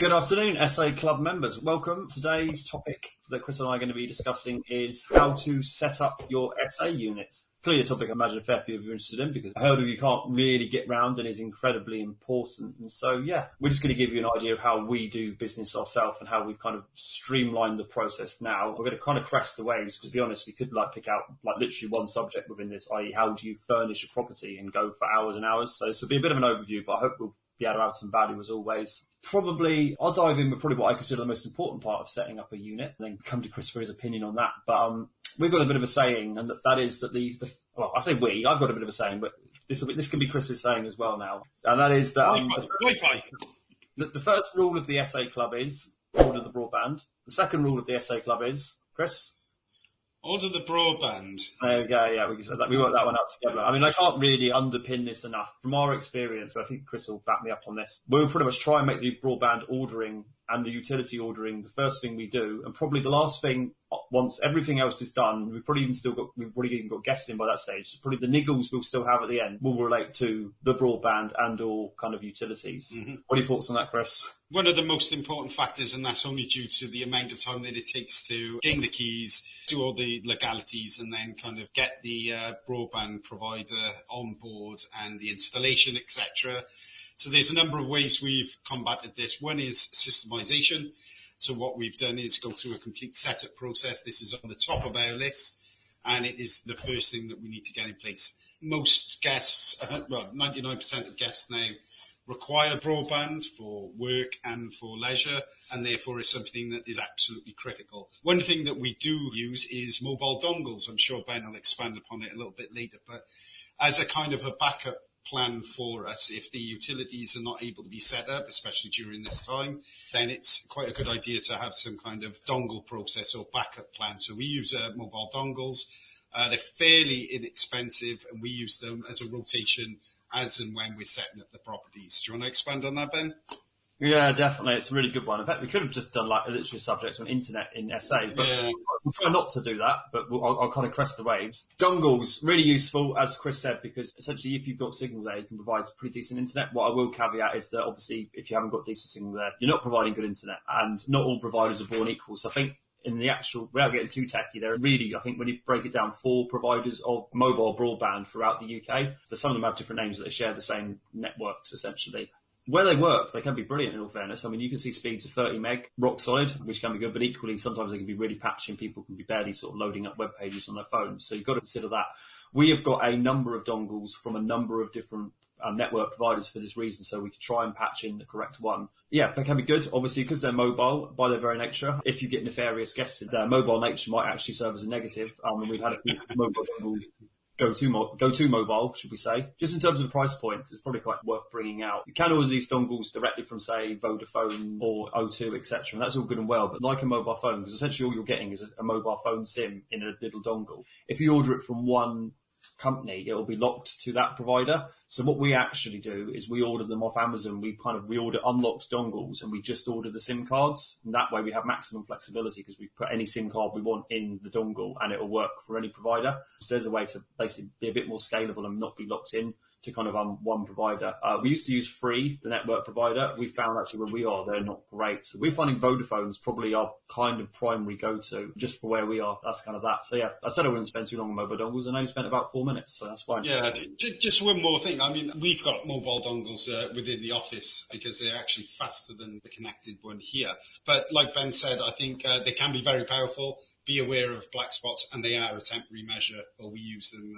Good afternoon, SA Club members. Welcome. Today's topic that Chris and I are going to be discussing is how to set up your SA units. Clearly a topic I imagine a fair few of you are interested in because a hurdle you can't really get round and is incredibly important. And so, we're just going to give you an idea of how we do business ourselves and how we've kind of streamlined the process now. We're going to kind of crest the waves because, to be honest, we could pick out literally one subject within this, i.e. how do you furnish a property and go for hours and hours. So this will be a bit of an overview, but I hope we'll be able to add some value as always. Probably, I'll dive in with probably what I consider the most important part of setting up a unit and then come to Chris for his opinion on that. But we've got a bit of a saying, and that is that well, I say we, I've got a bit of a saying, but this can be Chris's saying as well now. And that is that the first rule of the SA Club is order the broadband. The second rule of the SA Club is, Chris? Order the broadband. There we go, yeah, we can say that. We worked that one out together. I mean, I can't really underpin this enough. From our experience, I think Chris will back me up on this, we'll pretty much try and make the broadband ordering and the utility ordering the first thing we do, and probably the last thing once everything else is done. We've probably even got guests in by that stage. So probably the niggles we'll still have at the end will relate to the broadband and all kind of utilities. Mm-hmm. What are your thoughts on that, Chris? One of the most important factors, and that's only due to the amount of time that it takes to gain the keys, do all the legalities, and then kind of get the broadband provider on board and the installation, etc. So there's a number of ways we've combated this. One is systemization. So what we've done is go through a complete setup process. This is on the top of our list, and it is the first thing that we need to get in place. Most guests, 99% of guests now, require broadband for work and for leisure, and therefore is something that is absolutely critical. One thing that we do use is mobile dongles. I'm sure Ben will expand upon it a little bit later, but as a kind of a backup plan for us, if the utilities are not able to be set up, especially during this time, then it's quite a good idea to have some kind of dongle process or backup plan. So we use mobile dongles. They're fairly inexpensive, and we use them as a rotation as and when we're setting up the properties. Do you want to expand on that, Ben? Yeah, definitely. It's a really good one. In fact, we could have just done literally subjects on internet in SA, but we'll try not to do that, but I'll kind of crest the waves. Dongles, really useful, as Chris said, because essentially if you've got signal there, you can provide pretty decent internet. What I will caveat is that obviously if you haven't got decent signal there, you're not providing good internet, and not all providers are born equal. So I think in the actual, without getting too techy, there are really, I think when you break it down, 4 providers of mobile broadband throughout the UK. Some of them have different names, but they share the same networks essentially. Where they work, they can be brilliant in all fairness. I mean, you can see speeds of 30 meg, rock solid, which can be good, but equally sometimes they can be really patchy and people can be barely sort of loading up web pages on their phones. So you've got to consider that. We have got a number of dongles from a number of different network providers for this reason, so we can try and patch in the correct one. Yeah, they can be good, obviously, because they're mobile by their very nature. If you get nefarious guests, their mobile nature might actually serve as a negative. And we've had a few mobile dongles go to mobile, should we say. Just in terms of the price points, it's probably quite worth bringing out. You can order these dongles directly from, say, Vodafone or O2, etc., and that's all good and well, but like a mobile phone, because essentially all you're getting is a mobile phone SIM in a little dongle. If you order it from one company, it will be locked to that provider. So what we actually do is we order them off Amazon. We order unlocked dongles and we just order the SIM cards. And that way we have maximum flexibility because we put any SIM card we want in the dongle and it will work for any provider. So there's a way to basically be a bit more scalable and not be locked in to kind of one provider. We used to use Free, the network provider. We found actually where we are, they're not great. So we're finding Vodafone's probably our kind of primary go-to just for where we are. That's kind of that. So yeah, I said I wouldn't spend too long on mobile dongles and I only spent about 4 minutes, so that's fine. Yeah, just one more thing. I mean, we've got mobile dongles within the office because they're actually faster than the connected one here. But like Ben said, I think they can be very powerful. Be aware of black spots, and they are a temporary measure, or we use them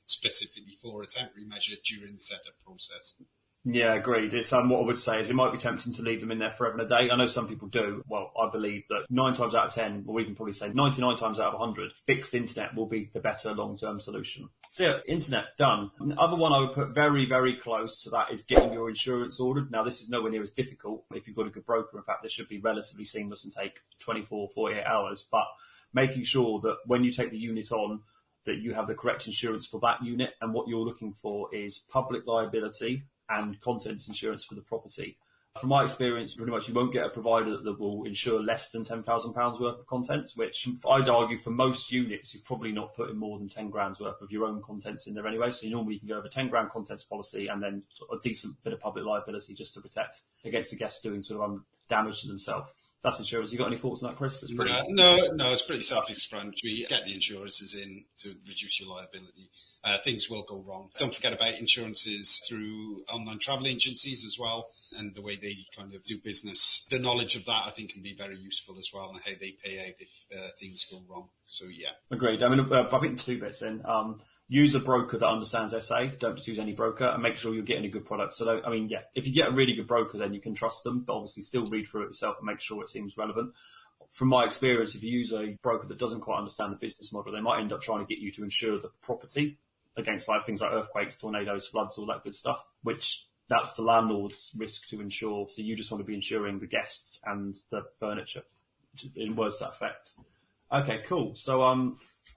specifically for a temporary measure during the setup process. Yeah, agreed. It's what I would say is it might be tempting to leave them in there forever and a day. I know some people do. Well, I believe that 9 times out of 10, or we can probably say 99 times out of 100, fixed internet will be the better long-term solution. So yeah, internet, done. The other one I would put very, very close to that is getting your insurance ordered. Now, this is nowhere near as difficult if you've got a good broker. In fact, this should be relatively seamless and take 24, 48 hours. But making sure that when you take the unit on, that you have the correct insurance for that unit. And what you're looking for is public liability and contents insurance for the property. From my experience, pretty much you won't get a provider that will insure less than £10,000 worth of contents, which I'd argue for most units, you're probably not putting more than 10 grand's worth of your own contents in there anyway. So normally you can go over 10 grand contents policy and then a decent bit of public liability just to protect against the guests doing sort of damage to themselves. That's insurance. You got any thoughts on that, Chris? It's pretty... No, it's pretty self-explanatory. Get the insurances in to reduce your liability. Things will go wrong. Don't forget about insurances through online travel agencies as well, and the way they kind of do business. The knowledge of that, I think, can be very useful as well, and how they pay out if things go wrong. So, yeah. Agreed. I mean, I think 2 bits in. Use a broker that understands SA. Don't just use any broker, and make sure you're getting a good product. So, if you get a really good broker, then you can trust them, but obviously still read through it yourself and make sure it seems relevant. From my experience, if you use a broker that doesn't quite understand the business model, they might end up trying to get you to insure the property against things like earthquakes, tornadoes, floods, all that good stuff, which that's the landlord's risk to insure. So you just want to be insuring the guests and the furniture, in words to that effect. Okay, cool. So,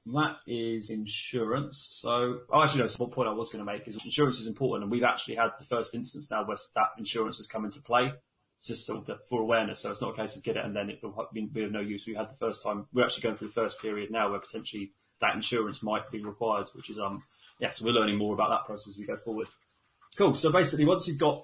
that is insurance. So, what point I was going to make is insurance is important, and we've actually had the first instance now where that insurance has come into play. It's just sort of for awareness, so it's not a case of get it and then it will be of no use. We had the first time. We're actually going through the first period now where potentially that insurance might be required, which is so we're learning more about that process as we go forward. Cool. So basically, once you've got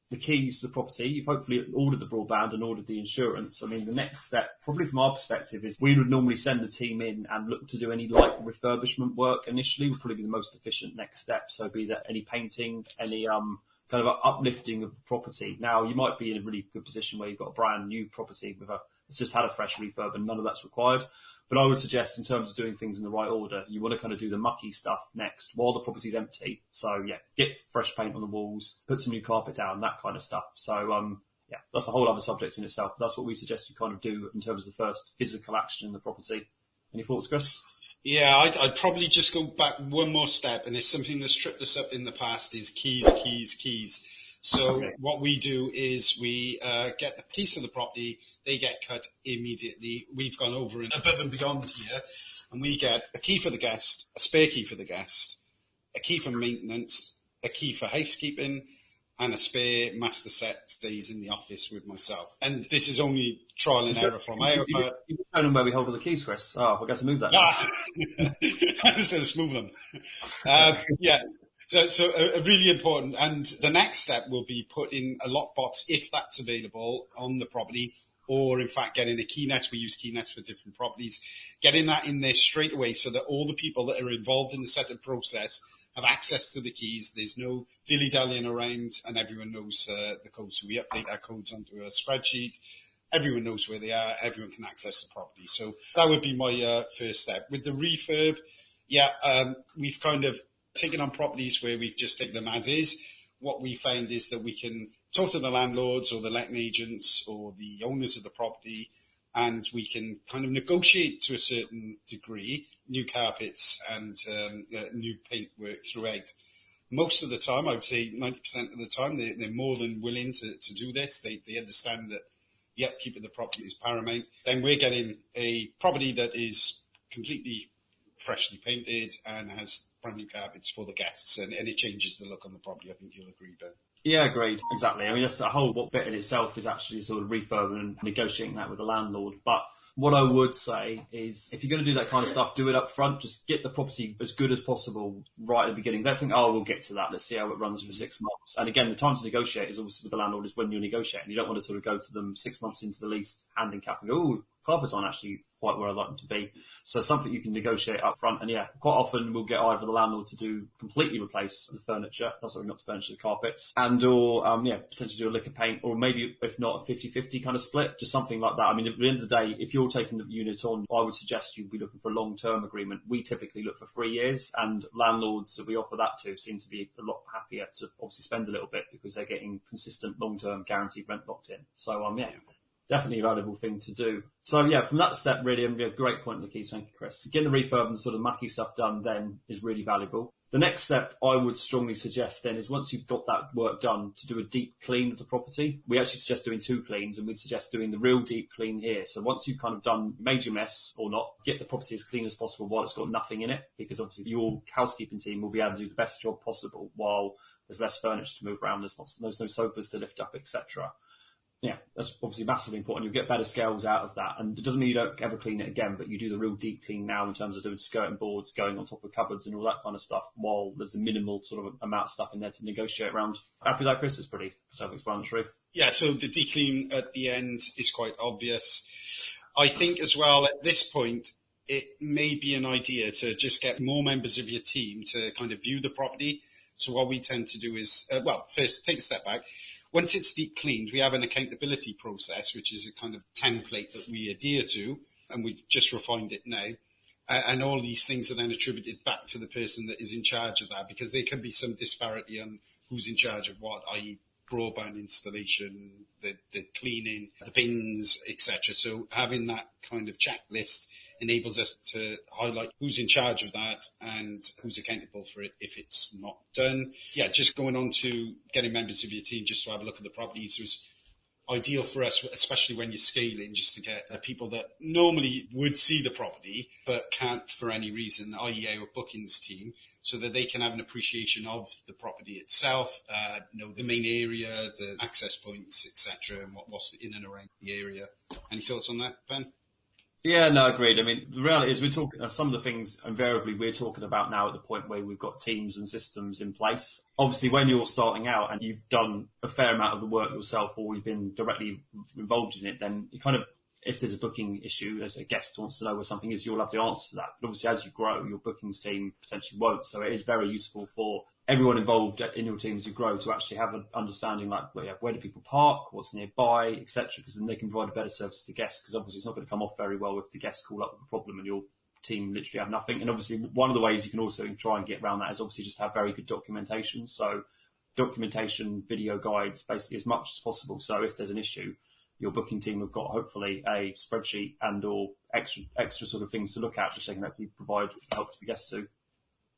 the keys to the property, you've hopefully ordered the broadband and ordered the insurance. I mean, the next step, probably from our perspective, is we would normally send the team in and look to do any light refurbishment work initially, would probably be the most efficient next step. So be that any painting, any kind of uplifting of the property. Now, you might be in a really good position where you've got a brand new property it's just had a fresh refurb and none of that's required. But I would suggest, in terms of doing things in the right order, you want to kind of do the mucky stuff next while the property's empty. So, get fresh paint on the walls, put some new carpet down, that kind of stuff. So, that's a whole other subject in itself. That's what we suggest you kind of do in terms of the first physical action in the property. Any thoughts, Chris? Yeah, I'd probably just go back one more step, and it's something that's tripped us up in the past, is keys. So What we do is we get the keys to the property, they get cut immediately. We've gone over and above and beyond here, and we get a key for the guest, a spare key for the guest, a key for maintenance, a key for housekeeping, and a spare master set stays in the office with myself. And this is only trial and error from our part. You can show them where we hold all the keys, Chris. Oh, we're going to move that now. So let's move them. So really important. And the next step will be putting a lockbox, if that's available, on the property, or in fact getting a key net. We use key nets for different properties. Getting that in there straight away so that all the people that are involved in the setup process have access to the keys. There's no dilly-dallying around, and everyone knows the codes. So we update our codes onto a spreadsheet. Everyone knows where they are. Everyone can access the property. So that would be my first step. With the refurb, we've kind of taken on properties where we've just taken them as is. What we found is that we can talk to the landlords or the letting agents or the owners of the property, and we can kind of negotiate to a certain degree new carpets and new paint work throughout. Most of the time, I would say 90% of the time, they're more than willing to do this. They understand that, keeping the property is paramount. Then we're getting a property that is completely freshly painted and has brand new carpets for the guests, and it changes the look on the property. I think you'll agree, Ben. Yeah, agreed. Exactly. I mean, that's a whole bit in itself is actually sort of refurbing and negotiating that with the landlord. But what I would say is, if you're going to do that kind of stuff, do it up front. Just get the property as good as possible right at the beginning. Don't think, we'll get to that. Let's see how it runs for 6 months. And again, the time to negotiate is obviously with the landlord is when you're negotiating. You don't want to sort of go to them 6 months into the lease, handing cap and go, carpets aren't actually quite where I'd like them to be. So something you can negotiate up front. And quite often we'll get either the landlord to completely replace the furniture, not the furniture, the carpets, and or potentially do a lick of paint, or maybe if not a 50-50 kind of split, just something like that. I mean, at the end of the day, if you're taking the unit on, I would suggest you'd be looking for a long-term agreement. We typically look for 3 years, and landlords that we offer that to seem to be a lot happier to obviously spend a little bit because they're getting consistent long-term guaranteed rent locked in. So definitely a valuable thing to do. So from that step, really, and a great point in the keys, thank you, Chris. Getting the refurb and sort of mucky stuff done then is really valuable. The next step I would strongly suggest then is, once you've got that work done, to do a deep clean of the property. We actually suggest doing 2 cleans, and we'd suggest doing the real deep clean here. So once you've kind of done major mess or not, get the property as clean as possible while it's got nothing in it, because obviously your housekeeping team will be able to do the best job possible while there's less furniture to move around, there's no sofas to lift up, etc. Yeah, that's obviously massively important. You'll get better scales out of that. And it doesn't mean you don't ever clean it again, but you do the real deep clean now in terms of doing skirting boards, going on top of cupboards and all that kind of stuff, while there's a minimal sort of amount of stuff in there to negotiate around. Happy with that, Chris? It's pretty self-explanatory. Yeah, so the deep clean at the end is quite obvious. I think as well at this point, it may be an idea to just get more members of your team to kind of view the property. So what we tend to do is, first take a step back. Once it's deep cleaned, we have an accountability process, which is a kind of template that we adhere to, and we've just refined it now. And all these things are then attributed back to the person that is in charge of that, because there can be some disparity on who's in charge of what, i.e. broadband installation, the cleaning, the bins, etc. So having that kind of checklist enables us to highlight who's in charge of that and who's accountable for it if it's not done. Yeah, just going on to getting members of your team just to have a look at the properties was ideal for us, especially when you're scaling, just to get the people that normally would see the property but can't for any reason, i.e. our bookings team, so that they can have an appreciation of the property itself, the main area, the access points, etc., and what's in and around the area. Any thoughts on that, Ben? Yeah, no, agreed. I mean, the reality is we're talking some of the things invariably we're talking about now at the point where we've got teams and systems in place. Obviously, when you're starting out and you've done a fair amount of the work yourself or you've been directly involved in it, then you kind of, if there's a booking issue, as a guest wants to know where something is, you'll have the answer to that. But obviously, as you grow, your bookings team potentially won't. So it is very useful for everyone involved in your team as you grow to actually have an understanding like where do people park, what's nearby, etc. Because then they can provide a better service to guests, because obviously it's not going to come off very well if the guests call up with a problem and your team literally have nothing. And obviously one of the ways you can also try and get around that is obviously just have very good documentation. So documentation, video guides, basically as much as possible. So if there's an issue, your booking team have got hopefully a spreadsheet and or extra sort of things to look at, which they can actually provide help to the guests too.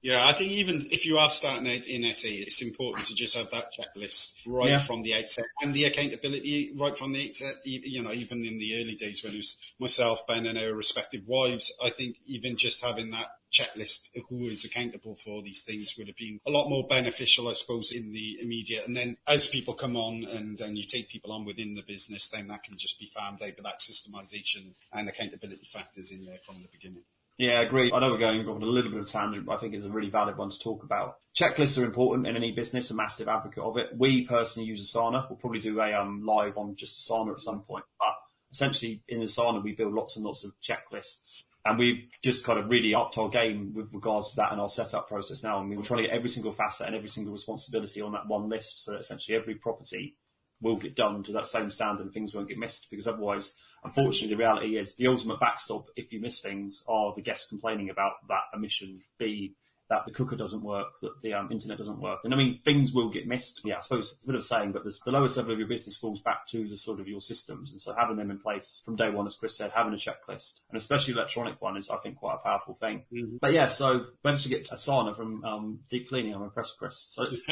Yeah, I think even if you are starting out in SA, it's important to just have that checklist from the outset, and the accountability right from the outset. Even in the early days when it was myself, Ben, and our respective wives, I think even just having that checklist of who is accountable for these things would have been a lot more beneficial, I suppose, in the immediate. And then as people come on and you take people on within the business, then that can just be farmed out. But that systemization and accountability factors in there from the beginning. Yeah, agreed. I know we're going on a little bit of a tangent, but I think it's a really valid one to talk about. Checklists are important in any business, a massive advocate of it. We personally use Asana. We'll probably do a live on just Asana at some point. But essentially in Asana, we build lots and lots of checklists. And we've just kind of really upped our game with regards to that in our setup process now. And we're trying to get every single facet and every single responsibility on that one list, so that essentially every property will get done to that same standard and things won't get missed, because otherwise, unfortunately, the reality is the ultimate backstop if you miss things are the guests complaining about that omission, B, that the cooker doesn't work, that the internet doesn't work. And I mean, things will get missed. Yeah, I suppose it's a bit of a saying, but the lowest level of your business falls back to the sort of your systems. And so having them in place from day one, as Chris said, having a checklist, and especially electronic one, is, I think, quite a powerful thing. Mm-hmm. But yeah, so managed to get Asana from deep cleaning. I'm impressed, Chris. So it's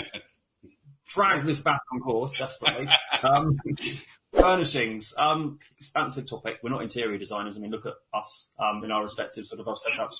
drag this back on course desperately. Furnishings, expansive topic. We're not interior designers. I mean, look at us in our respective sort of our setups.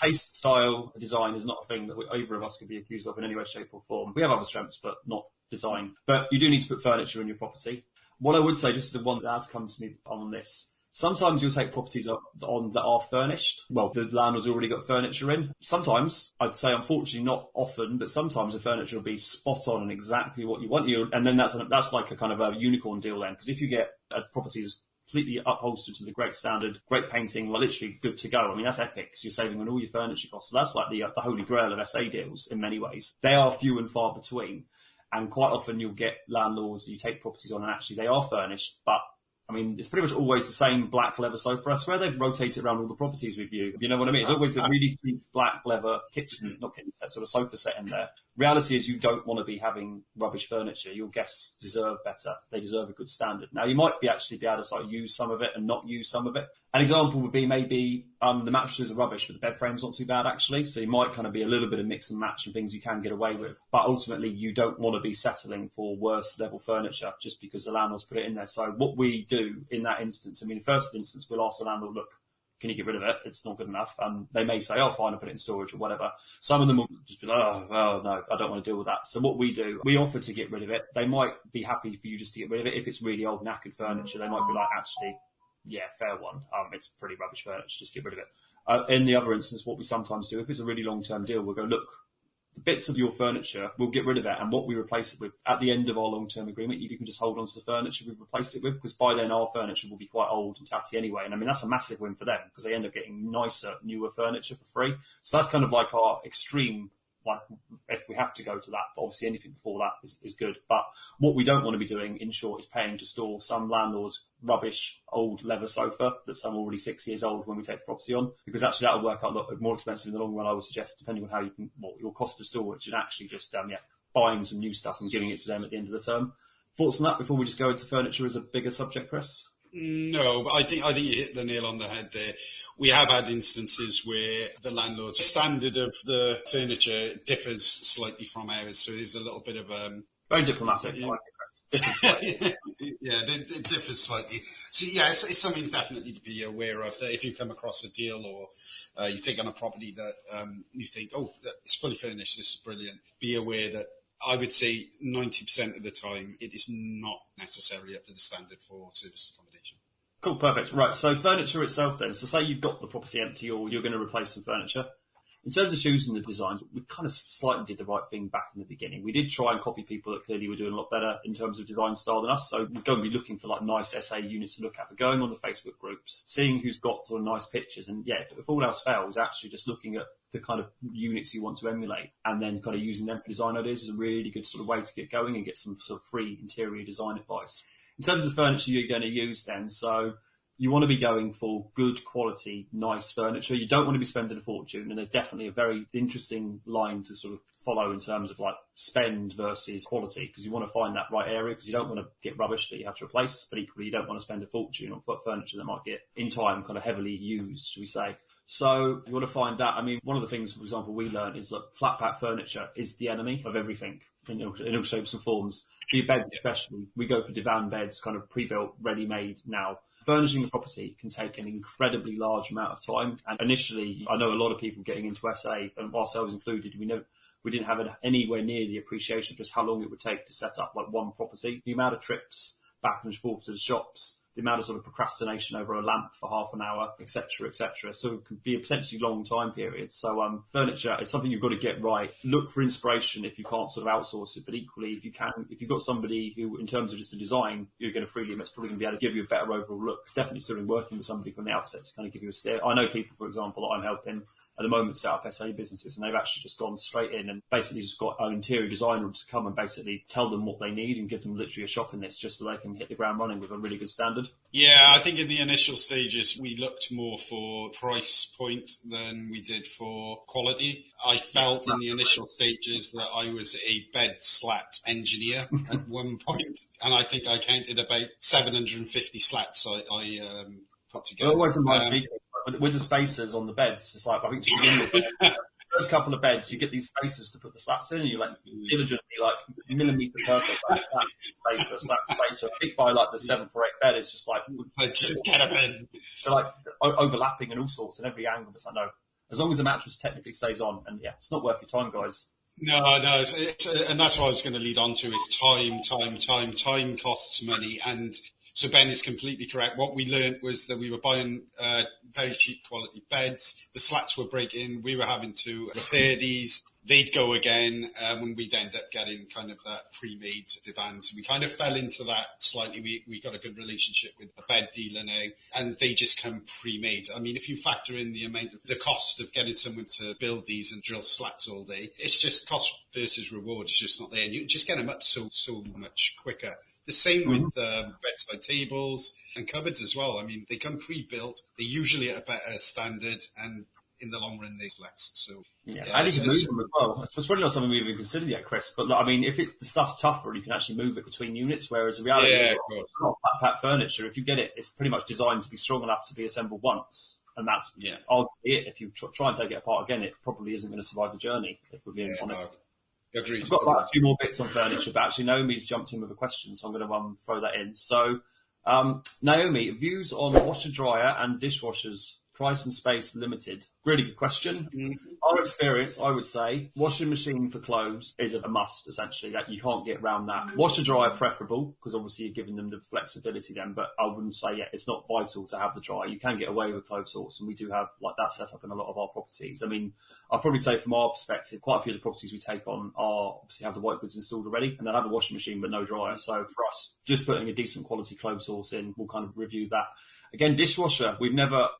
Taste, style, design is not a thing that either of us could be accused of in any way, shape or form. We have other strengths, but not design. But you do need to put furniture in your property. What I would say, just the one that has come to me on this, sometimes you'll take properties on that are furnished. Well, the landlord's already got furniture in. Sometimes, I'd say unfortunately not often, but sometimes the furniture will be spot on and exactly what you want. And then that's like a kind of a unicorn deal then. Because if you get a property that's completely upholstered to the great standard, great painting, like literally good to go, I mean, that's epic. So you're saving on all your furniture costs. So that's like the holy grail of SA deals in many ways. They are few and far between. And quite often you'll get landlords, you take properties on and actually they are furnished, but I mean, it's pretty much always the same black leather sofa. I swear they've rotated around all the properties with you. You know what I mean? It's always a really cute black leather not kitchen set, sort of sofa set in there. Reality is you don't want to be having rubbish furniture. Your guests deserve better. They deserve a good standard. Now, you might be able to sort of use some of it and not use some of it. An example would be maybe the mattresses are rubbish, but the bed frame's not too bad, actually. So you might kind of be a little bit of mix and match and things you can get away with. But ultimately, you don't want to be settling for worse level furniture just because the landlord's put it in there. So what we do in that instance, I mean, first instance, we'll ask the landlord, look, can you get rid of it? It's not good enough. And they may say, oh, fine, I'll put it in storage or whatever. Some of them will just be like, oh, no, I don't want to deal with that. So what we do, we offer to get rid of it. They might be happy for you just to get rid of it. If it's really old, knackered furniture, they might be like, actually, yeah, fair one. It's pretty rubbish furniture, just get rid of it. In the other instance, what we sometimes do, if it's a really long-term deal, we'll go, look, the bits of your furniture, we'll get rid of it, and what we replace it with, at the end of our long-term agreement, you can just hold on to the furniture we've replaced it with, because by then our furniture will be quite old and tatty anyway. And I mean, that's a massive win for them, because they end up getting nicer, newer furniture for free. So that's kind of like our extreme, like if we have to go to that, but obviously anything before that is good. But what we don't want to be doing, in short, is paying to store some landlord's rubbish old leather sofa that's already 6 years old when we take the property on, because actually that will work out a lot more expensive in the long run, I would suggest, depending on how you can, what your cost of storage, and actually just buying some new stuff and giving it to them at the end of the term. Thoughts on that before we just go into furniture as a bigger subject, Chris? No, but I think you hit the nail on the head there. We have had instances where the landlord's standard of the furniture differs slightly from ours, so there's a little bit of very diplomatic. It differs slightly. So yeah, it's something definitely to be aware of. That if you come across a deal or you take on a property that you think, oh, it's fully furnished, this is brilliant, be aware that I would say 90% of the time it is not necessarily up to the standard for serviced accommodation. Cool, perfect. Right, so furniture itself then. So say you've got the property empty or you're going to replace some furniture. In terms of choosing the designs, we kind of slightly did the right thing back in the beginning. We did try and copy people that clearly were doing a lot better in terms of design style than us. So we're going to be looking for like nice SA units to look at. But going on the Facebook groups, seeing who's got sort of nice pictures, and if all else fails, actually just looking at the kind of units you want to emulate and then kind of using them for design ideas is a really good sort of way to get going and get some sort of free interior design advice. In terms of furniture you're going to use then, so you want to be going for good quality, nice furniture. You don't want to be spending a fortune, and there's definitely a very interesting line to sort of follow in terms of like spend versus quality, because you want to find that right area, because you don't want to get rubbish that you have to replace, but equally you don't want to spend a fortune on furniture that might get in time kind of heavily used, should we say. So you want to find that. I mean, one of the things, for example, we learned is that flat pack furniture is the enemy of everything in all shapes and forms. For your bed especially, we go for divan beds, kind of pre-built, ready-made now. Furnishing the property can take an incredibly large amount of time. And initially, I know a lot of people getting into SA, and ourselves included, we didn't have anywhere near the appreciation of just how long it would take to set up like one property. The amount of trips back and forth to the shops, the amount of sort of procrastination over a lamp for half an hour, etc., etc. So it could be a potentially long time period. So furniture, it's something you've got to get right. Look for inspiration if you can't sort of outsource it, but equally, if you can, if you've got somebody who, in terms of just the design, you're going to freely, it's probably going to be able to give you a better overall look. It's definitely sort of working with somebody from the outset to kind of give you a steer. I know people, for example, that I'm helping at the moment set up SA businesses, and they've actually just gone straight in and basically just got an interior designer to come and basically tell them what they need and give them literally a shopping list just so they can hit the ground running with a really good standard. Yeah, I think in the initial stages, we looked more for price point than we did for quality. I felt in the initial stages that I was a bed slat engineer at one point, and I think I counted about 750 slats I put together. With the spacers on the beds, it's like, I think to begin with, the first couple of beds, you get these spacers to put the slats in, and you're like diligently, like millimetre perfect, like that spacer, spacer. I think by like the 7th or 8th bed, it's just like, just get them in. They're like overlapping and all sorts, and every angle. It's like, no, as long as the mattress technically stays on, and it's not worth your time, guys. No, and that's what I was going to lead on to is time costs money. And so Ben is completely correct. What we learned was that we were buying very cheap quality beds. The slats were breaking. We were having to repair these. They'd go again when we'd end up getting kind of that pre-made divan. So we kind of fell into that slightly. We got a good relationship with a bed dealer now, and they just come pre-made. I mean, if you factor in the cost of getting someone to build these and drill slats all day, it's just cost versus reward. It's just not there. And you just get them up so much quicker. The same with bedside tables and cupboards as well. I mean, they come pre-built. They're usually at a better standard, and in the long run, there's less. So I think you can move them as well. It's probably not something we've even considered yet, Chris. But I mean, if the stuff's tougher, you can actually move it between units. Whereas the reality is, it's not flat-pack furniture. If you get it, it's pretty much designed to be strong enough to be assembled once, and that's arguably it. If you try and take it apart again, it probably isn't going to survive the journey. If we're being honest. Agreed. I've got like a few more bits on furniture, but actually Naomi's jumped in with a question, so I'm going to throw that in. So, Naomi, views on washer dryer and dishwashers price and space limited? Really good question. Our experience, I would say, washing machine for clothes is a must, essentially, that you can't get around that. Washer dryer preferable, because obviously you're giving them the flexibility then, but I wouldn't say, it's not vital to have the dryer. You can get away with clothes sorts, and we do have like that set up in a lot of our properties. I mean, I'll probably say from our perspective, quite a few of the properties we take on are obviously have the white goods installed already, and they'll have a washing machine but no dryer. So for us, just putting a decent quality clothes source in, we'll kind of review that. Again, dishwasher,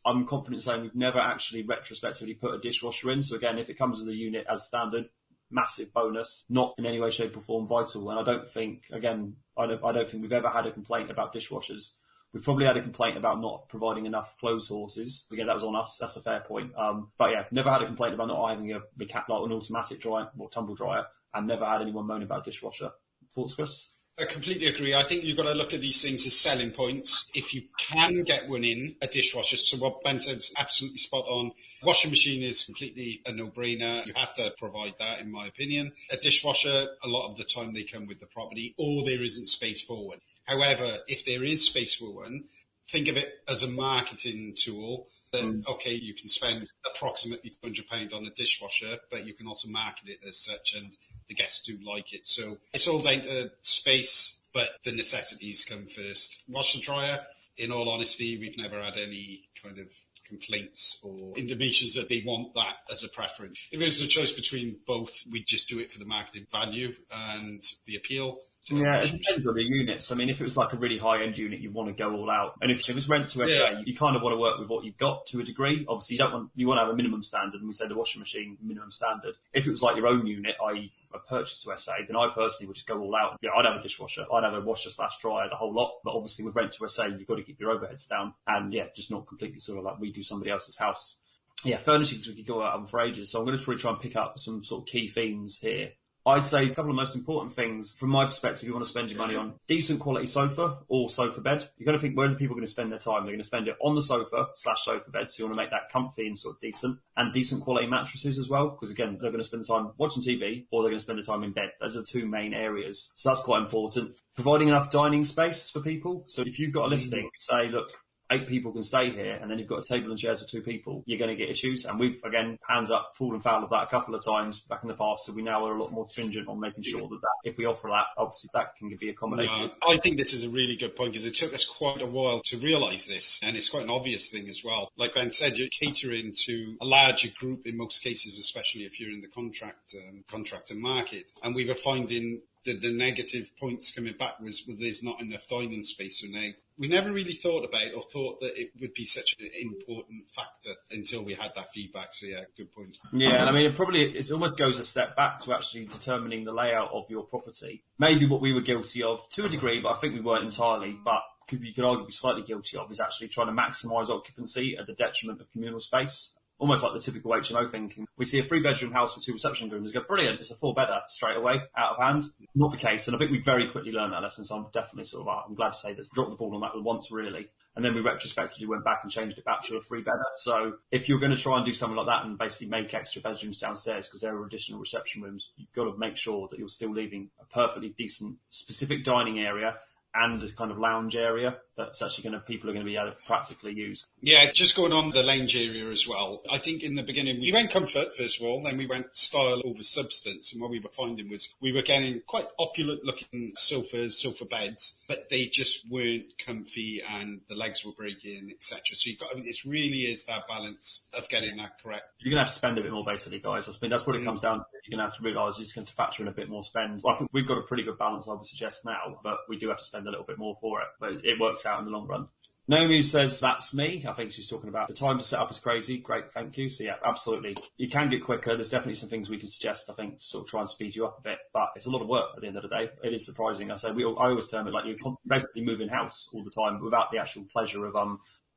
I'm confident saying we've never actually retrospectively put a dishwasher in. So again, if it comes as a unit as standard, massive bonus, not in any way, shape or form vital. And I don't think we've ever had a complaint about dishwashers. We've probably had a complaint about not providing enough clothes horses. Again, that was on us. That's a fair point. But yeah, never had a complaint about not having an automatic dryer or tumble dryer, and never had anyone moan about dishwasher. Thoughts, Chris? I completely agree. I think you've got to look at these things as selling points. If you can get one in, a dishwasher, so what Ben said's absolutely spot on. Washing machine is completely a no-brainer. You have to provide that, in my opinion. A dishwasher, a lot of the time they come with the property, or there isn't space for one. However, if there is space for one, think of it as a marketing tool. That, okay, you can spend approximately £200 on a dishwasher, but you can also market it as such, and the guests do like it. So it's all down to space, but the necessities come first. Washer dryer, in all honesty, we've never had any kind of complaints or intimations that they want that as a preference. If it was a choice between both, we'd just do it for the marketing value and the appeal. Yeah, it depends on the units. I mean, if it was like a really high-end unit, you want to go all out. And if it was rent to SA, you kind of want to work with what you've got to a degree. Obviously, you want to have a minimum standard, and we say the washing machine minimum standard. If it was like your own unit, i.e. a purchase to SA, then I personally would just go all out. Yeah, I'd have a dishwasher. I'd have a washer/dryer, the whole lot. But obviously, with rent to SA, you've got to keep your overheads down. And yeah, just not completely sort of like redo somebody else's house. Yeah, furnishings we could go out on for ages. So I'm going to try and pick up some sort of key themes here. I'd say a couple of most important things from my perspective. You want to spend your money on decent quality sofa or sofa bed. You've got to think, where are the people going to spend their time? They're going to spend it on the sofa/sofa bed. So you want to make that comfy and sort of decent quality mattresses as well. Because again, they're going to spend the time watching TV or they're going to spend the time in bed. Those are the two main areas. So that's quite important. Providing enough dining space for people. So if you've got a listing, say, look, 8 people can stay here, and then you've got a table and chairs for 2 people, you're going to get issues. And we've, again, hands up, fallen foul of that a couple of times back in the past. So we now are a lot more stringent on making sure that if we offer that, obviously that can be accommodated. I think this is a really good point, because it took us quite a while to realise this, and it's quite an obvious thing as well. Like Ben said, you're catering to a larger group in most cases, especially if you're in the contractor market. And we were finding the negative points coming back was, well, there's not enough dining space. So now we never really thought about or thought that it would be such an important factor until we had that feedback. So yeah, good point. Yeah, and I mean, it almost goes a step back to actually determining the layout of your property. Maybe what we were guilty of to a degree, but I think we weren't entirely, but you could argue be slightly guilty of, is actually trying to maximise occupancy at the detriment of communal space. Almost like the typical HMO thinking. We see a 3-bedroom house with 2 reception rooms, go, brilliant, it's a 4-bedder straight away, out of hand. Not the case, and I think we very quickly learned that lesson, so I'm definitely I'm glad to say this, dropped the ball on that once, really. And then we retrospectively went back and changed it back to a 3-bedder. So if you're going to try and do something like that and basically make extra bedrooms downstairs because there are additional reception rooms, you've got to make sure that you're still leaving a perfectly decent, specific dining area and a kind of lounge area that's actually people are going to be able to practically use. Yeah, just going on the lounge area as well. I think in the beginning, we went comfort, first of all, then we went style over substance. And what we were finding was we were getting quite opulent looking sofas, sofa beds, but they just weren't comfy and the legs were breaking, etc. So it really is that balance of getting that correct. You're going to have to spend a bit more, basically, guys. I mean, that's what it comes down to. You're going to have to realise you're just going to factor in a bit more spend. Well, I think we've got a pretty good balance, I would suggest now, but we do have to spend a little bit more for it. But it works out in the long run. Naomi says, that's me. I think she's talking about the time to set up is crazy. Great, thank you. So yeah, absolutely. You can get quicker. There's definitely some things we can suggest, I think, to sort of try and speed you up a bit. But it's a lot of work at the end of the day. It is surprising. I always term it like you're basically moving house all the time without the actual pleasure of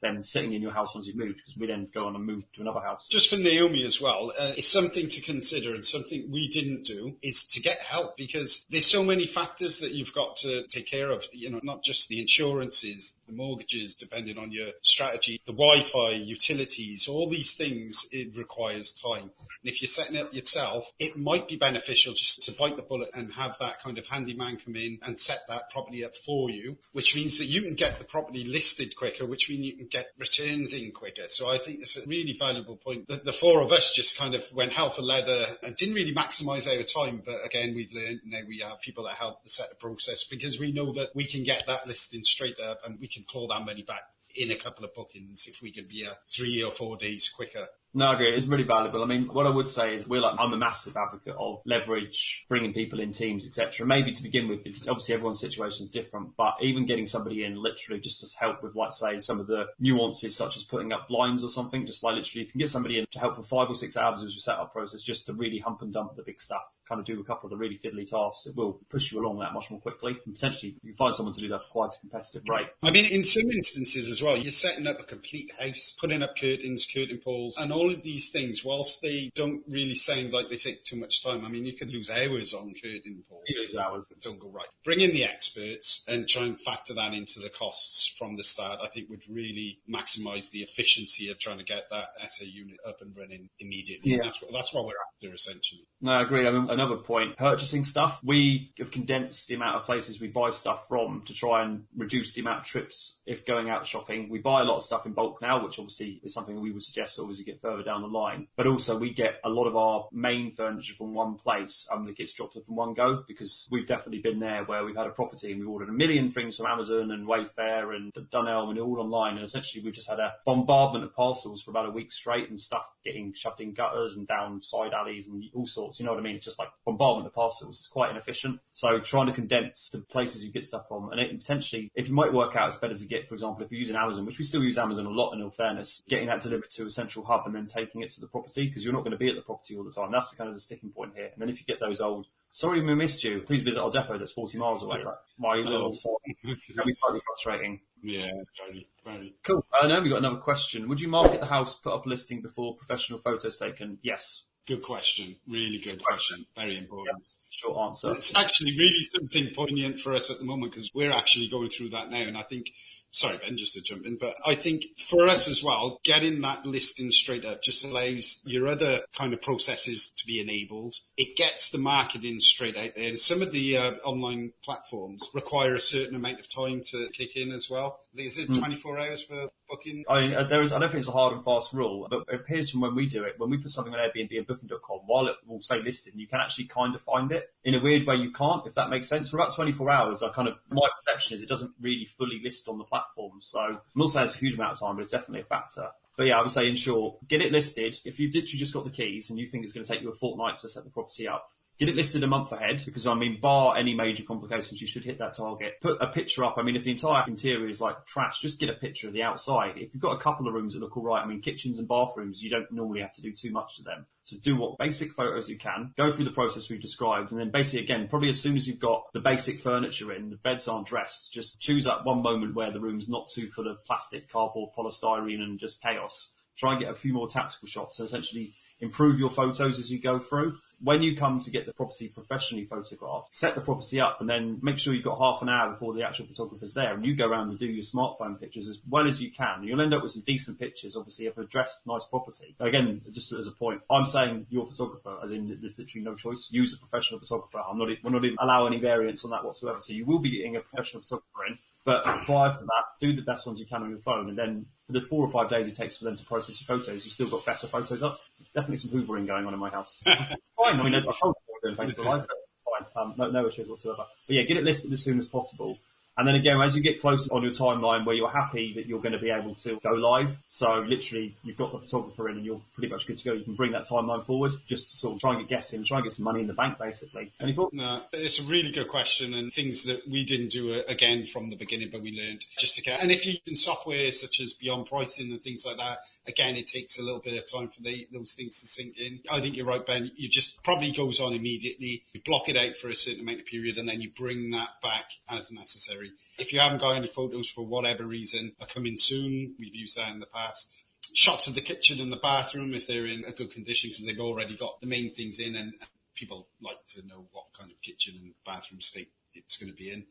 then sitting in your house once you've moved, because we then go on and move to another house. Just for Naomi as well, it's something to consider, and something we didn't do is to get help, because there's so many factors that you've got to take care of, not just the insurances, the mortgages, depending on your strategy, the Wi-Fi, utilities, all these things, it requires time. And if you're setting it up yourself, it might be beneficial just to bite the bullet and have that kind of handyman come in and set that property up for you, which means that you can get the property listed quicker, which means you can get returns in quicker. So I think it's a really valuable point. The four of us just kind of went hell for leather and didn't really maximise our time. But again, we've learned now we have people that help the setup process, because we know that we can get that listing straight up and we can claw that money back in a couple of bookings if we can be 3 or 4 days quicker. No, I agree. It's really valuable. I mean, what I would say is I'm a massive advocate of leverage, bringing people in teams, etc. Maybe to begin with, because obviously everyone's situation is different, but even getting somebody in literally just to help with, like, say, some of the nuances such as putting up blinds or something, just like literally if you can get somebody in to help for 5 or 6 hours as your setup process, just to really hump and dump the big stuff, kind of do a couple of the really fiddly tasks, it will push you along that much more quickly. And potentially you find someone to do that for quite a competitive rate. I mean, in some instances as well, you're setting up a complete house, putting up curtains, curtain poles, and all of these things, whilst they don't really sound like they take too much time. I mean, you could lose hours on curtain poles. You lose hours. That don't go right. Bring in the experts and try and factor that into the costs from the start, I think would really maximise the efficiency of trying to get that SA unit up and running immediately. Yeah. That's what we're after, essentially. No, I agree. I mean, another point, purchasing stuff. We have condensed the amount of places we buy stuff from to try and reduce the amount of trips if going out shopping. We buy a lot of stuff in bulk now, which obviously is something we would suggest obviously get further down the line. But also we get a lot of our main furniture from one place that gets dropped off in one go, because we've definitely been there where we've had a property and we've ordered a million things from Amazon and Wayfair and Dunelm and all online. And essentially we've just had a bombardment of parcels for about a week straight and stuff getting shoved in gutters and down side alleys and all sorts. You know what I mean? It's just like bombardment of parcels. It's quite inefficient. So trying to condense the places you get stuff from, and it potentially, if you might work out, it's better to get, for example, if you're using Amazon, which we still use Amazon a lot in all fairness, getting that delivered to a central hub and then taking it to the property, because you're not going to be at the property all the time. That's the kind of the sticking point here. And then if you get those old, sorry we missed you, please visit our depot that's 40 miles away. Like, my little site, it can be slightly frustrating. Yeah, very, very. Cool. Now we've got another question. Would you market the house, put up a listing before professional photos taken? Yes. Good question. Really good question. Very important. Yes. Short answer. It's actually really something poignant for us at the moment, because we're actually going through that now. And I think, sorry, Ben, just to jump in, but I think for us as well, getting that listing straight up just allows your other kind of processes to be enabled. It gets the marketing straight out there. And some of the online platforms require a certain amount of time to kick in as well. Is it 24 hours for booking? I mean, I don't think it's a hard and fast rule, but it appears from when we do it, when we put something on Airbnb and Booking.com, while it will say listing, you can actually kind of find it. In a weird way, you can't, if that makes sense. For about 24 hours, my perception is it doesn't really fully list on the platform. So I'm not saying it's a huge amount of time, but it's definitely a factor. But yeah, I would say, in short, get it listed. If you've literally just got the keys and you think it's going to take you a fortnight to set the property up, get it listed a month ahead, because, I mean, bar any major complications, you should hit that target. Put a picture up. I mean, if the entire interior is like trash, just get a picture of the outside. If you've got a couple of rooms that look all right, I mean, kitchens and bathrooms, you don't normally have to do too much to them. So do what basic photos you can, go through the process we've described, and then basically, again, probably as soon as you've got the basic furniture in, the beds aren't dressed, just choose that one moment where the room's not too full of plastic, cardboard, polystyrene and just chaos. Try and get a few more tactical shots and essentially improve your photos as you go through. When you come to get the property professionally photographed, set the property up and then make sure you've got half an hour before the actual photographer's there, and you go around and do your smartphone pictures as well as you can. You'll end up with some decent pictures, obviously, of a dressed, nice property. Again, just as a point, I'm saying your photographer, as in there's literally no choice. Use a professional photographer. We're not even allow any variance on that whatsoever. So you will be getting a professional photographer in. But prior to that, do the best ones you can on your phone, and then for the 4 or 5 days it takes for them to process your photos, you've still got better photos up. There's definitely some hoovering going on in my house. Fine. I mean, I told you we're doing Facebook Live, but it's fine. No issues whatsoever. But yeah, get it listed as soon as possible. And then again, as you get closer on your timeline where you're happy that you're going to be able to go live, so literally you've got the photographer in and you're pretty much good to go, you can bring that timeline forward just to sort of try and get guests in, try and get some money in the bank, basically. Any thoughts? No, it's a really good question, and things that we didn't do again from the beginning, but we learned just to get. And if you're using software such as Beyond Pricing and things like that, again, it takes a little bit of time for those things to sink in. I think you're right, Ben. You just probably goes on immediately. You block it out for a certain amount of period, and then you bring that back as necessary. If you haven't got any photos for whatever reason are coming soon, we've used that in the past. Shots of the kitchen and the bathroom, if they're in a good condition, because they've already got the main things in, and people like to know what kind of kitchen and bathroom state it's going to be in.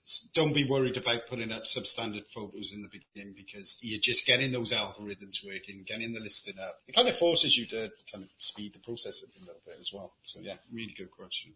So don't be worried about putting up substandard photos in the beginning, because you're just getting those algorithms working, getting the listing up. It kind of forces you to kind of speed the process up a little bit as well. So yeah, really good question.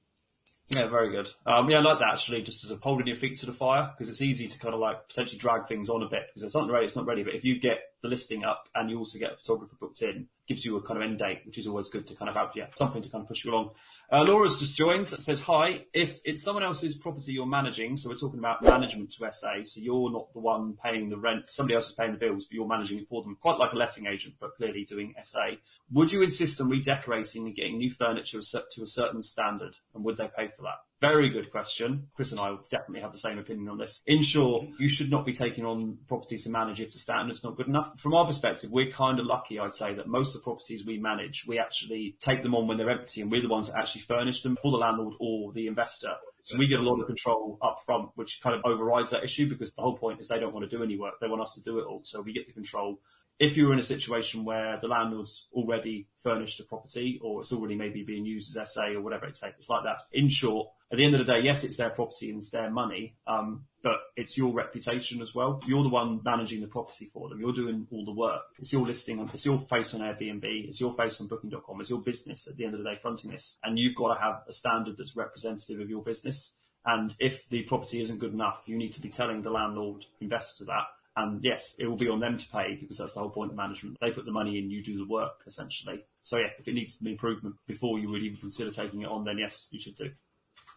Yeah, very good. Yeah, I like that actually, just as a holding your feet to the fire, because it's easy to kind of like potentially drag things on a bit because it's not ready, it's not ready. But if you get the listing up and you also get a photographer booked in, gives you a kind of end date, which is always good to kind of have, something to kind of push you along. Laura's just joined. It says, hi, if it's someone else's property you're managing, so we're talking about management to SA, so you're not the one paying the rent, somebody else is paying the bills, but you're managing it for them, quite like a letting agent, but clearly doing SA. Would you insist on redecorating and getting new furniture to a certain standard? And would they pay for that? Very good question. Chris and I will definitely have the same opinion on this. In short, you should not be taking on properties to manage if the standard's not good enough. From our perspective, we're kind of lucky, I'd say, that most of the properties we manage, we actually take them on when they're empty, and we're the ones that actually furnish them for the landlord or the investor. So we get a lot of control up front, which kind of overrides that issue, because the whole point is they don't want to do any work. They want us to do it all. So we get the control. If you're in a situation where the landlord's already furnished a property, or it's already maybe being used as SA or whatever it's like that. In short, at the end of the day, yes, it's their property and it's their money, but it's your reputation as well. You're the one managing the property for them. You're doing all the work. It's your listing, it's your face on Airbnb, it's your face on Booking.com, it's your business at the end of the day fronting this. And you've got to have a standard that's representative of your business. And if the property isn't good enough, you need to be telling the landlord, investor that. And yes, it will be on them to pay, because that's the whole point of management. They put the money in, you do the work, essentially. So yeah, if it needs to be improvement before you would even consider taking it on, then yes, you should do.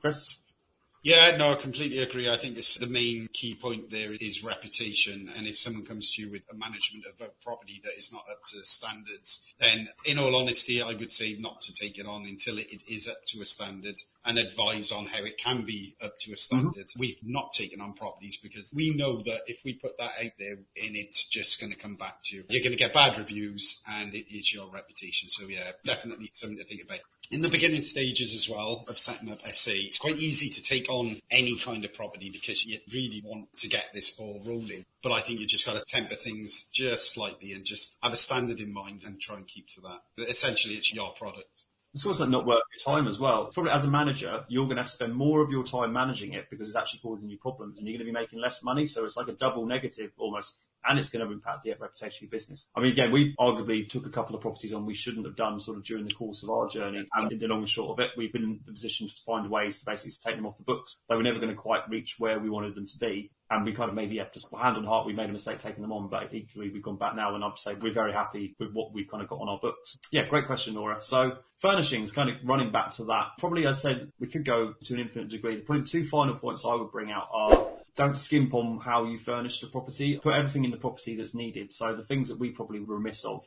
Chris? Yeah, no, I completely agree. I think the main key point there is reputation. And if someone comes to you with a management of a property that is not up to standards, then in all honesty, I would say not to take it on until it is up to a standard, and advise on how it can be up to a standard. Mm-hmm. We've not taken on properties because we know that if we put that out there, and it's just going to come back to you. You're going to get bad reviews, and it is your reputation. So yeah, definitely something to think about. In the beginning stages as well of setting up SA, it's quite easy to take on any kind of property because you really want to get this ball rolling. But I think you just got to temper things just slightly and just have a standard in mind and try and keep to that. Essentially, it's your product. It's also not worth your time as well. Probably as a manager, you're going to have to spend more of your time managing it because it's actually causing you problems, and you're going to be making less money. So it's like a double negative almost. And it's going to impact the reputation of your business. I mean, again, we arguably took a couple of properties on we shouldn't have done sort of during the course of our journey. And in the long and short of it, we've been in the position to find ways to basically take them off the books. They were never going to quite reach where we wanted them to be. And we kind of maybe, just hand on heart, we made a mistake taking them on. But equally, we've gone back now and I'd say we're very happy with what we've kind of got on our books. Yeah, great question, Laura. So furnishings, kind of running back to that. Probably I'd say that we could go to an infinite degree. Probably the two final points I would bring out are: don't skimp on how you furnish the property. Put everything in the property that's needed. So the things that we probably were remiss of,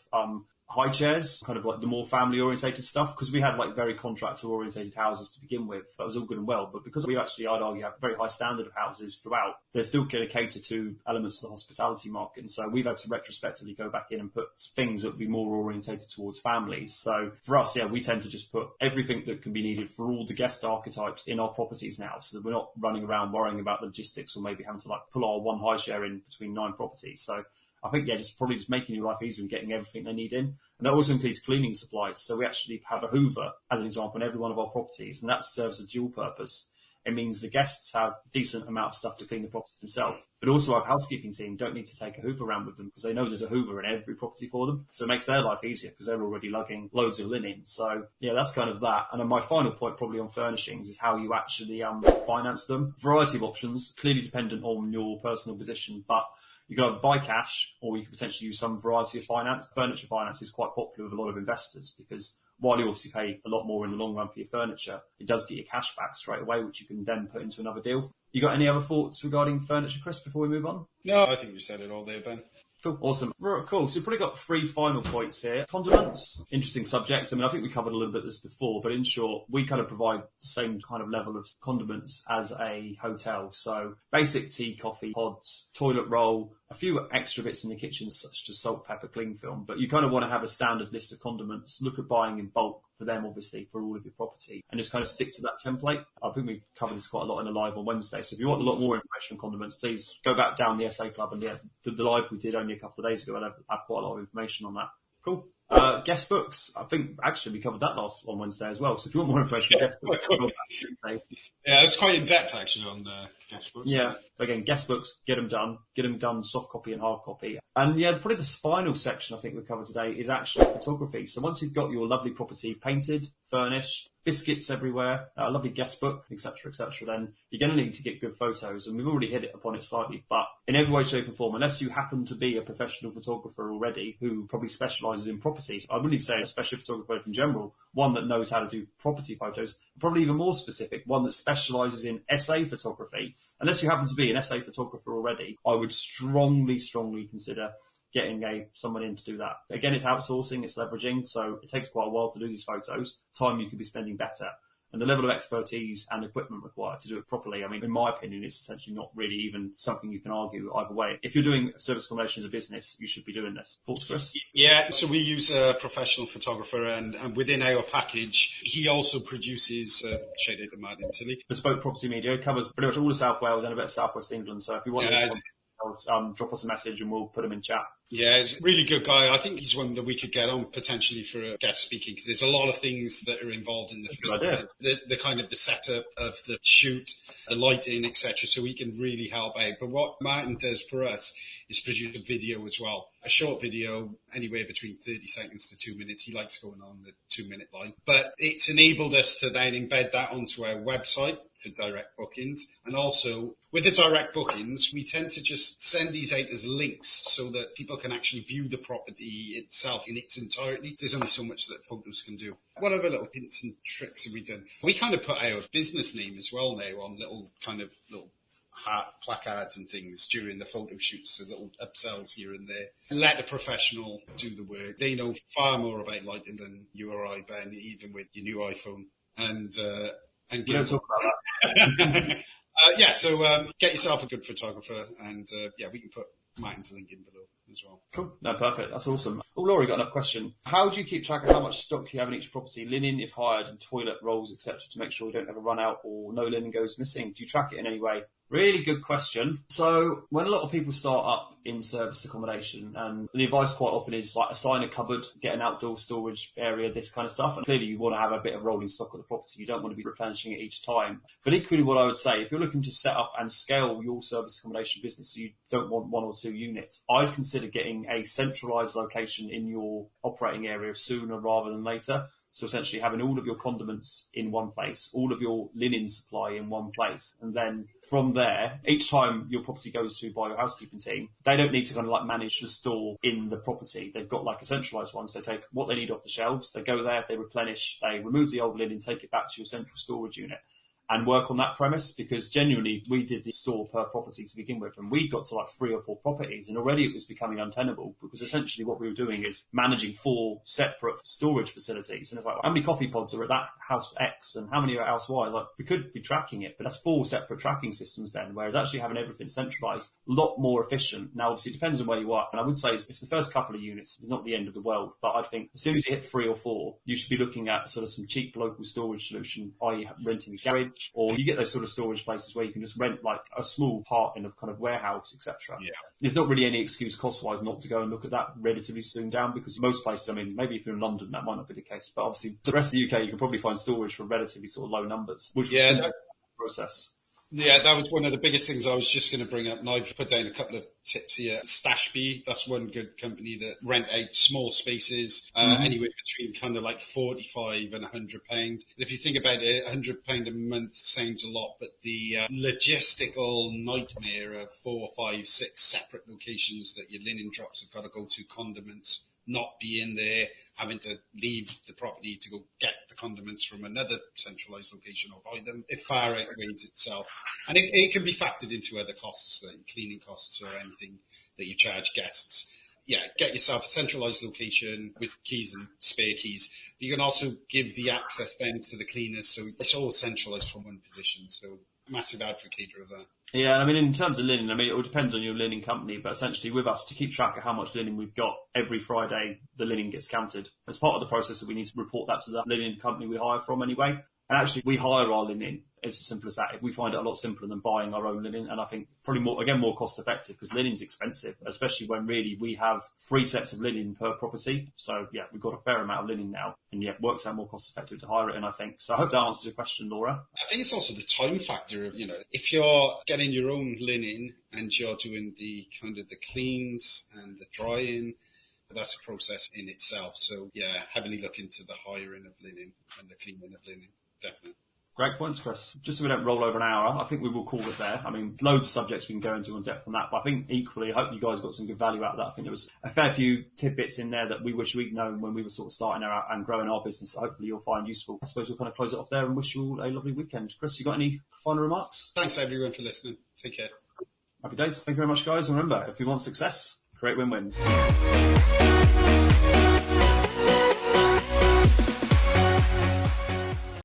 high chairs, kind of like the more family orientated stuff, because we had like very contractor orientated houses to begin with. That was all good and well, but because we actually, I'd argue, have a very high standard of houses throughout, they're still going to cater to elements of the hospitality market. And so we've had to retrospectively go back in and put things that would be more orientated towards families. So for us, yeah, we tend to just put everything that can be needed for all the guest archetypes in our properties now, so that we're not running around worrying about logistics or maybe having to like pull our one high share in between 9 properties. So I think, yeah, just probably just making your life easier and getting everything they need in. And that also includes cleaning supplies. So we actually have a Hoover, as an example, in every one of our properties, and that serves a dual purpose. It means the guests have a decent amount of stuff to clean the property themselves, but also our housekeeping team don't need to take a Hoover around with them because they know there's a Hoover in every property for them. So it makes their life easier because they're already lugging loads of linen. So yeah, that's kind of that. And then my final point probably on furnishings is how you actually finance them. Variety of options, clearly dependent on your personal position, but you can either buy cash or you can potentially use some variety of finance. Furniture finance is quite popular with a lot of investors because while you obviously pay a lot more in the long run for your furniture, it does get your cash back straight away, which you can then put into another deal. You got any other thoughts regarding furniture, Chris, before we move on? No, I think you said it all there, Ben. Cool. Awesome. Right, cool. So we've probably got 3 final points here. Condiments, interesting subject. I mean, I think we covered a little bit of this before, but in short, we kind of provide the same kind of level of condiments as a hotel. So basic tea, coffee, pods, toilet roll, a few extra bits in the kitchen, such as salt, pepper, cling film. But you kind of want to have a standard list of condiments. Look at buying in bulk for them, obviously, for all of your property, and just kind of stick to that template. I think we covered this quite a lot in a live on Wednesday. So if you want a lot more information on condiments, please go back down the SA Club. And yeah, the live we did only a couple of days ago, and I've quite a lot of information on that. Cool. Guestbooks, I think actually we covered that on Wednesday as well. So if you want more information on Guestbooks, yeah, it's quite in depth actually on Guestbooks. Yeah. So again, Guestbooks, get them done soft copy and hard copy. And yeah, probably the final section I think we covered today is actually photography. So once you've got your lovely property painted, furnished, biscuits everywhere, a lovely guest book, etc., then you're going to need to get good photos. And we've already hit it upon it slightly, but in every way, shape and form, unless you happen to be a professional photographer already who probably specialises in properties, I wouldn't even say a specialist photographer in general, one that knows how to do property photos, probably even more specific, one that specialises in SA photography. Unless you happen to be an SA photographer already, I would strongly consider getting someone in to do that. Again, it's outsourcing, it's leveraging, so it takes quite a while to do these photos. Time you could be spending better. And the level of expertise and equipment required to do it properly, I mean, in my opinion, it's essentially not really even something you can argue either way. If you're doing service accommodation as a business, you should be doing this. Thoughts, Chris? Yeah, so we use a professional photographer, and within our package, he also produces shaded to Mad in Tilly. Bespoke Property Media covers pretty much all of South Wales and a bit of South West England. So if you want drop us a message and we'll put him in chat. Yeah, he's a really good guy. I think he's one that we could get on potentially for a guest speaking, because there's a lot of things that are involved in the kind of the setup of the shoot, the lighting, etc. So he can really help out. But what Martin does for us is produce a video as well. A short video, anywhere between 30 seconds to 2 minutes. He likes going on the 2-minute line. But it's enabled us to then embed that onto our website for direct bookings. And also, with the direct bookings, we tend to just send these out as links so that people can actually view the property itself in its entirety. There's only so much that photos can do. What other little hints and tricks have we done? We kind of put our business name as well now on little placards and things during the photo shoots, so little upsells here and there. Let a professional do the work. They know far more about lighting than you or I, Ben, even with your new iPhone. And we don't talk about that. So get yourself a good photographer, and we can put Martin's link in below as well. Cool. No, perfect. That's awesome. Oh, Laurie, got another question. How do you keep track of how much stock you have in each property, linen if hired, and toilet rolls, etc., to make sure you don't have a run out or no linen goes missing? Do you track it in any way? Really good question. So when a lot of people start up in service accommodation, and the advice quite often is like assign a cupboard, get an outdoor storage area, this kind of stuff. And clearly you want to have a bit of rolling stock of the property. You don't want to be replenishing it each time. But equally what I would say, if you're looking to set up and scale your service accommodation business, so you don't want 1 or 2 units, I'd consider getting a centralised location in your operating area sooner rather than later. So essentially having all of your condiments in one place, all of your linen supply in one place. And then from there, each time your property goes to by your housekeeping team, they don't need to kind of like manage the store in the property. They've got like a centralised one. So they take what they need off the shelves, they go there, they replenish, they remove the old linen, take it back to your central storage unit and work on that premise, because genuinely we did this store per property to begin with, and we got to like 3 or 4 properties, and already it was becoming untenable, because essentially what we were doing is managing 4 separate storage facilities. And it's like, how many coffee pods are at that house X and how many are at house Y? Like, we could be tracking it, but that's 4 separate tracking systems then, whereas actually having everything centralised, a lot more efficient. Now obviously it depends on where you are, and I would say if the first couple of units is not the end of the world, but I think as soon as you hit 3 or 4, you should be looking at sort of some cheap local storage solution, i.e. renting a garage, or you get those sort of storage places where you can just rent like a small part in a kind of warehouse, etc. Yeah. There's not really any excuse cost-wise not to go and look at that relatively soon down, because most places, I mean, maybe if you're in London, that might not be the case, but obviously the rest of the UK, you can probably find storage for relatively sort of low numbers, which was the process. Yeah, that was one of the biggest things I was just going to bring up, and I've put down a couple of tips here. Stashbee, that's one good company that rent out small spaces, anywhere between kind of like £45 and £100. And if you think about it, £100 a month sounds a lot, but the logistical nightmare of 4, 5, 6 separate locations that your linen drops have got to go to, condiments, not be in there, having to leave the property to go get the condiments from another centralised location or buy them, it far outweighs itself. And it can be factored into other costs, like cleaning costs or anything that you charge guests. Yeah, get yourself a centralised location with keys and spare keys. You can also give the access then to the cleaners, so it's all centralised from one position. So massive advocate of that. Yeah, I mean, in terms of linen, I mean, it all depends on your linen company, but essentially with us, to keep track of how much linen we've got, every Friday, the linen gets counted. As part of the process, we need to report that to the linen company we hire from anyway. And actually, we hire our linen. It's as simple as that. We find it a lot simpler than buying our own linen, and I think probably more cost effective, because linen's expensive, especially when really we have 3 sets of linen per property. So yeah, we've got a fair amount of linen now, and yeah, it works out more cost effective to hire it in, I think. So I hope that answers your question, Laura. I think it's also the time factor of, if you're getting your own linen and you're doing the kind of the cleans and the drying, that's a process in itself. So yeah, heavily look into the hiring of linen and the cleaning of linen, definitely. Great points, Chris. Just so we don't roll over an hour, I think we will call it there. I mean, loads of subjects we can go into in depth on that, but I think equally, I hope you guys got some good value out of that. I think there was a fair few tidbits in there that we wish we'd known when we were sort of starting out and growing our business. So hopefully you'll find useful. I suppose we'll kind of close it off there and wish you all a lovely weekend. Chris, you got any final remarks? Thanks everyone for listening. Take care. Happy days. Thank you very much, guys. And remember, if you want success, create win-wins.